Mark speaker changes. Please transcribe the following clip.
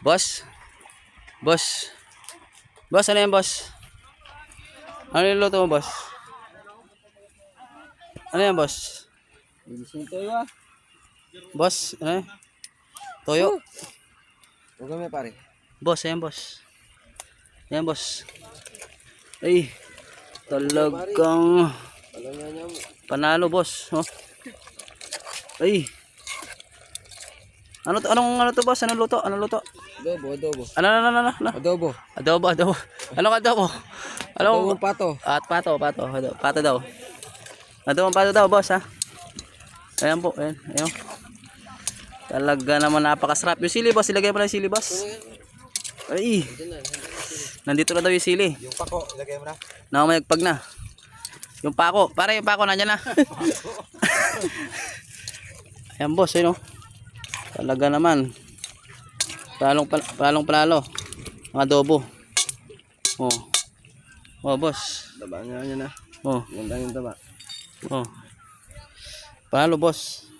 Speaker 1: Boss? Boss? Boss, ano yan, boss? Ano yung luto mo, boss? Ano yan, boss?
Speaker 2: Gigising tayo ah.
Speaker 1: Boss, ano yan? Toyo?
Speaker 2: Huwag kami pare.
Speaker 1: Boss, ayan, boss. Ayan, boss. Ay, talagang
Speaker 2: Alam nga niya mo.
Speaker 1: panalo, boss. Oh. Ay. Ano to, boss? Anong luto? Anong luto?
Speaker 2: Adobo.
Speaker 1: Ano?
Speaker 2: Adobo.
Speaker 1: Adobo. Anong adobo?
Speaker 2: Adobo pato.
Speaker 1: At pato. Pato daw. Adobong pato daw, boss, ha? Ayan po, ayan. Talaga naman napakasarap. Yung sili, boss. Ilagay mo na yung sili, boss. Ay. Nandito na daw yung sili.
Speaker 2: Yung pako, ilagay mo na.
Speaker 1: Nakamayagpag na. Yung pako. Para yung pako nandiyan na. Ayan, boss, yun, oh. Talaga naman. Palong ang adobo. Oh, boss.
Speaker 2: Taba nga niya na.
Speaker 1: Oh.
Speaker 2: Ganda yung taba.
Speaker 1: Panalo, boss.